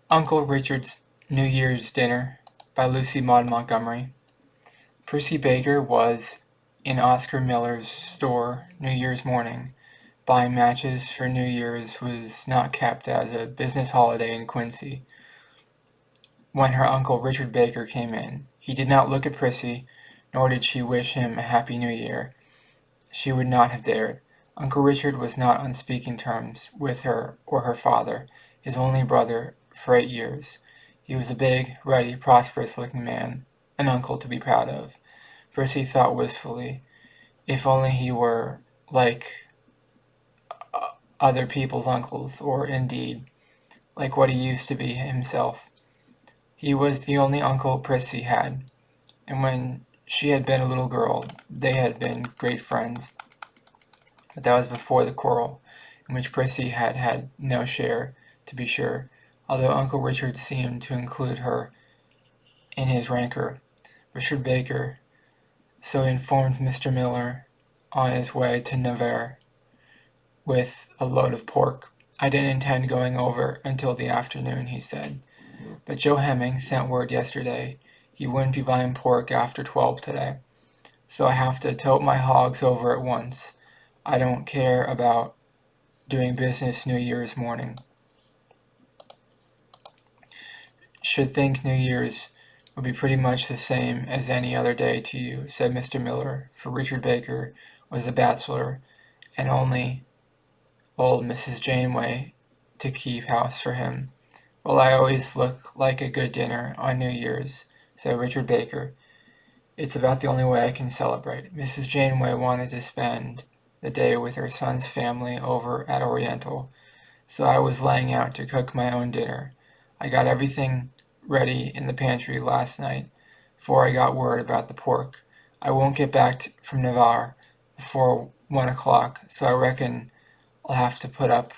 Uncle Richard's New Year's Dinner by Lucy Maud Montgomery. Prissy Baker was in Oscar Miller's store New Year's morning. Buying matches for New Year's was not kept as a business holiday in Quincy. When her Uncle Richard Baker came in, he did not look at Prissy, nor did she wish him a Happy New Year. She would not have dared. Uncle Richard was not on speaking terms with her or her father, his only brother for 8 years. He was a big, ruddy, prosperous-looking man, an uncle to be proud of. Prissy thought wistfully, if only he were like other people's uncles, or, indeed, like what he used to be himself. He was the only uncle Prissy had, and when she had been a little girl, they had been great friends. But that was before the quarrel, in which Prissy had had no share, to be sure, although Uncle Richard seemed to include her in his rancor. Richard Baker so informed Mr. Miller on his way to Nevers with a load of pork. I didn't intend going over until the afternoon, he said, but Joe Hemming sent word yesterday he wouldn't be buying pork after 12 today, so I have to tote my hogs over at once. I don't care about doing business New Year's morning. Should think New Year's would be pretty much the same as any other day to you, said Mr. Miller, for Richard Baker was a bachelor, and only old Mrs. Janeway to keep house for him. Well, I always look like a good dinner on New Year's, said Richard Baker. It's about the only way I can celebrate. Mrs. Janeway wanted to spend the day with her son's family over at Oriental, so I was laying out to cook my own dinner. I got everything ready in the pantry last night, before I got word about the pork. I won't get back from Nevers before 1 o'clock, so I reckon I'll have to put up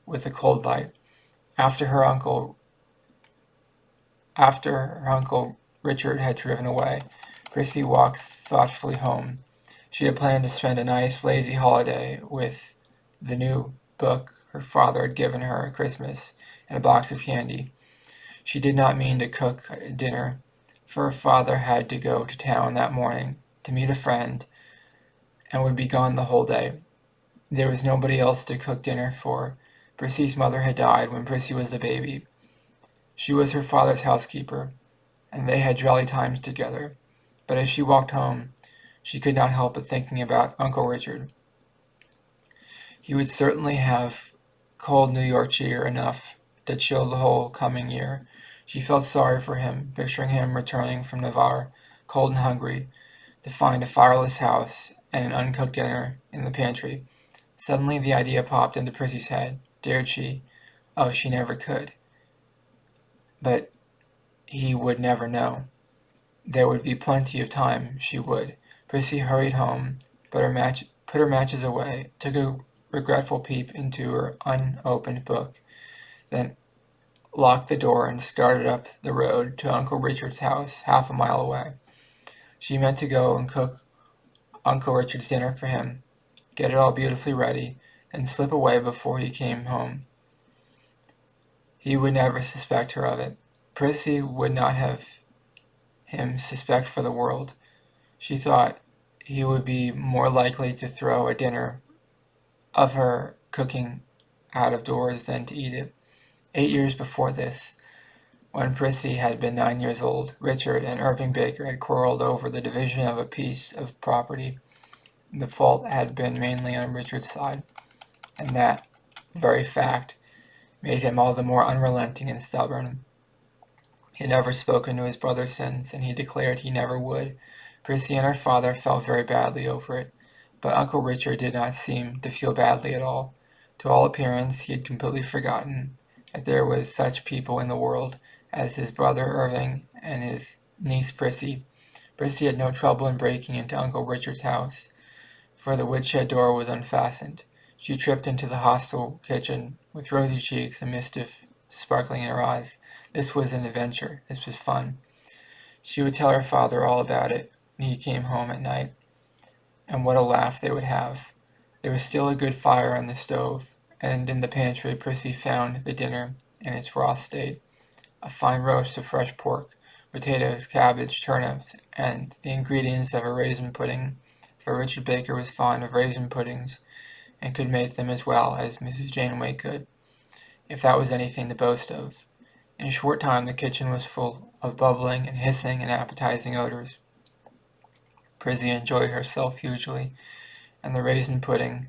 with a cold bite. After her uncle Richard had driven away, Prissy walked thoughtfully home. She had planned to spend a nice, lazy holiday with the new book her father had given her at Christmas and a box of candy. She did not mean to cook dinner, for her father had to go to town that morning to meet a friend and would be gone the whole day. There was nobody else to cook dinner for. Prissy's mother had died when Prissy was a baby. She was her father's housekeeper, and they had jolly times together. But as she walked home, she could not help but thinking about Uncle Richard. He would certainly have cold New York cheer enough to chill the whole coming year. She felt sorry for him, picturing him returning from Nevers, cold and hungry, to find a fireless house and an uncooked dinner in the pantry. Suddenly the idea popped into Prissy's head. Dared she? Oh, she never could. But he would never know. There would be plenty of time, she would. Prissy hurried home, put her matches away, took a regretful peep into her unopened book, then locked the door and started up the road to Uncle Richard's house, half a mile away. She meant to go and cook Uncle Richard's dinner for him, get it all beautifully ready, and slip away before he came home. He would never suspect her of it. Prissy would not have him suspect for the world. She thought he would be more likely to throw a dinner of her cooking out of doors than to eat it. 8 years before this, when Prissy had been 9 years old, Richard and Irving Baker had quarreled over the division of a piece of property. The fault had been mainly on Richard's side, and that very fact made him all the more unrelenting and stubborn. He had never spoken to his brother since, and he declared he never would. Prissy and her father felt very badly over it, but Uncle Richard did not seem to feel badly at all. To all appearance, he had completely forgotten that there was such people in the world as his brother Irving and his niece Prissy. Prissy had no trouble in breaking into Uncle Richard's house, for the woodshed door was unfastened. She tripped into the hostile kitchen with rosy cheeks and mischief sparkling in her eyes. This was an adventure. This was fun. She would tell her father all about it when he came home at night, and what a laugh they would have. There was still a good fire on the stove, and in the pantry Prissy found the dinner in its raw state. a fine roast of fresh pork, potatoes, cabbage, turnips, and the ingredients of a raisin pudding, for Richard Baker was fond of raisin puddings, and could make them as well as Mrs. Janeway could, if that was anything to boast of. In a short time the kitchen was full of bubbling and hissing and appetizing odors. Prissy enjoyed herself hugely, and the raisin pudding,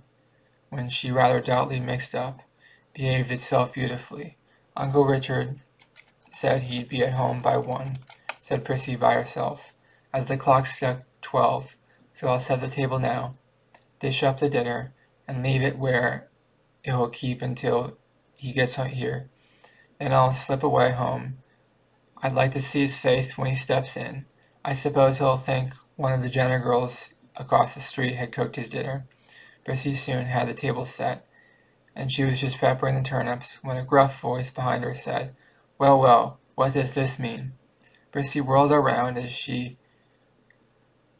when she rather doubtfully mixed up, behaved itself beautifully. Uncle Richard said he'd be at home by 1, said Prissy by herself, as the clock struck 12, so I'll set the table now, dish up the dinner, and leave it where it will keep until he gets here. Then I'll slip away home. I'd like to see his face when he steps in. I suppose he'll think one of the Jenner girls across the street had cooked his dinner. Prissy soon had the table set, and she was just peppering the turnips when a gruff voice behind her said, "Well, well, what does this mean?" Prissy whirled around as she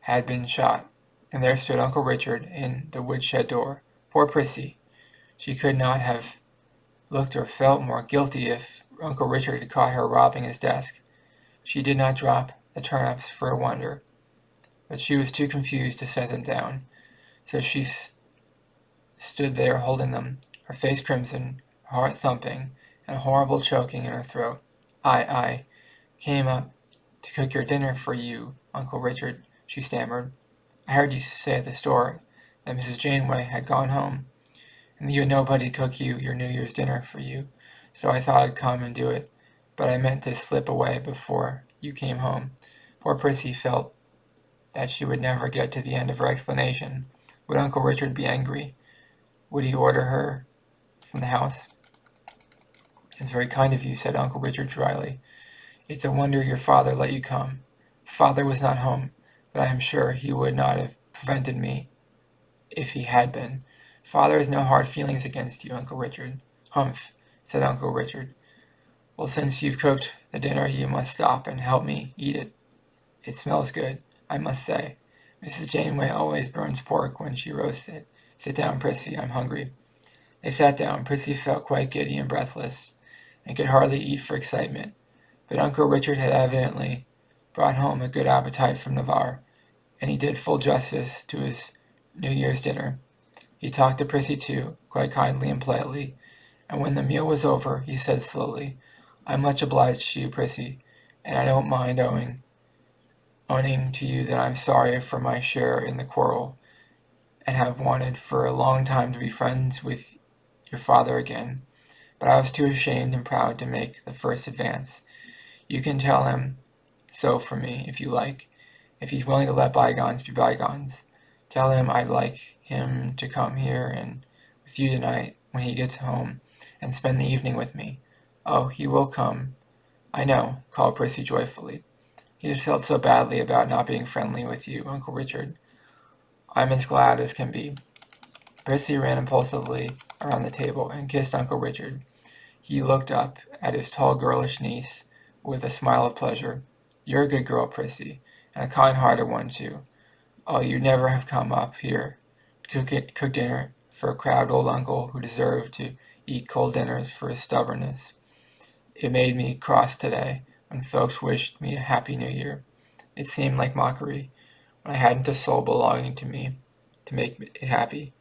had been shot, and there stood Uncle Richard in the woodshed door. Poor Prissy! She could not have looked or felt more guilty if Uncle Richard had caught her robbing his desk. She did not drop the turnips for a wonder, but she was too confused to set them down, so she stood there holding them, her face crimson, her heart thumping, and a horrible choking in her throat. I came up to cook your dinner for you, Uncle Richard," she stammered. "I heard you say at the store that Mrs. Janeway had gone home, and that you had nobody to cook you your New Year's dinner for you, so I thought I'd come and do it, but I meant to slip away before you came home." Poor Prissy felt that she would never get to the end of her explanation. Would Uncle Richard be angry? Would he order her from the house? "It's very kind of you," said Uncle Richard dryly. "It's a wonder your father let you come." "Father was not home, but I am sure he would not have prevented me if he had been. Father has no hard feelings against you, Uncle Richard." "Humph," said Uncle Richard. "Well, since you've cooked the dinner, you must stop and help me eat it. It smells good, I must say. Mrs. Janeway always burns pork when she roasts it. Sit down, Prissy, I'm hungry." They sat down. Prissy felt quite giddy and breathless, and could hardly eat for excitement, but Uncle Richard had evidently brought home a good appetite from Navarre, and he did full justice to his New Year's dinner. He talked to Prissy too, quite kindly and politely, and when the meal was over, he said slowly, "I'm much obliged to you, Prissy, and I don't mind owning to you that I'm sorry for my share in the quarrel, and have wanted for a long time to be friends with your father again, but I was too ashamed and proud to make the first advance. You can tell him so from me, if you like, if he's willing to let bygones be bygones. Tell him I'd like him to come here and with you tonight when he gets home and spend the evening with me." "Oh, he will come, I know," called Prissy joyfully. "He just felt so badly about not being friendly with you, Uncle Richard. I'm as glad as can be." Prissy ran impulsively around the table and kissed Uncle Richard. He looked up at his tall girlish niece with a smile of pleasure. "You're a good girl, Prissy, and a kind-hearted one, too. Oh, you'd never have come up here to cook dinner for a crabbed old uncle who deserved to eat cold dinners for his stubbornness. It made me cross today when folks wished me a happy New Year. It seemed like mockery when I hadn't a soul belonging to me to make it happy.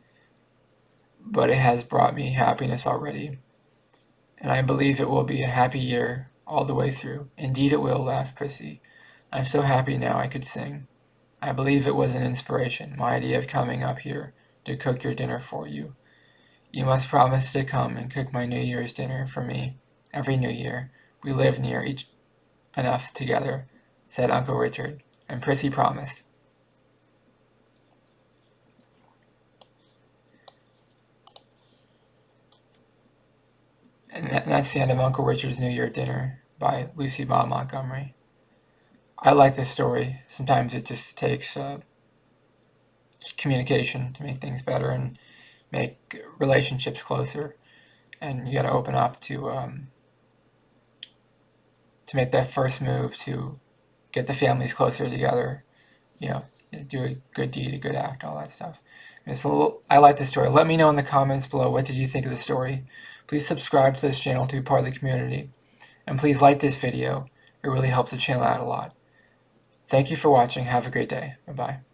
But it has brought me happiness already, and I believe it will be a happy year all the way through." "Indeed it will," laughed Prissy. "I'm so happy now I could sing. I believe it was an inspiration, my idea of coming up here to cook your dinner for you. You must promise to come and cook my New Year's dinner for me every New Year. We live near each enough together," said Uncle Richard, and Prissy promised. And that's the end of Uncle Richard's New Year Dinner by Lucy Maud Montgomery. I like this story. Sometimes it just takes communication to make things better and make relationships closer. And you got to open up to make that first move to get the families closer together. You know, do a good deed, a good act, all that stuff. I like this story. Let me know in the comments below, what did you think of the story? Please subscribe to this channel to be part of the community. And please like this video. It really helps the channel out a lot. Thank you for watching. Have a great day. Bye-bye.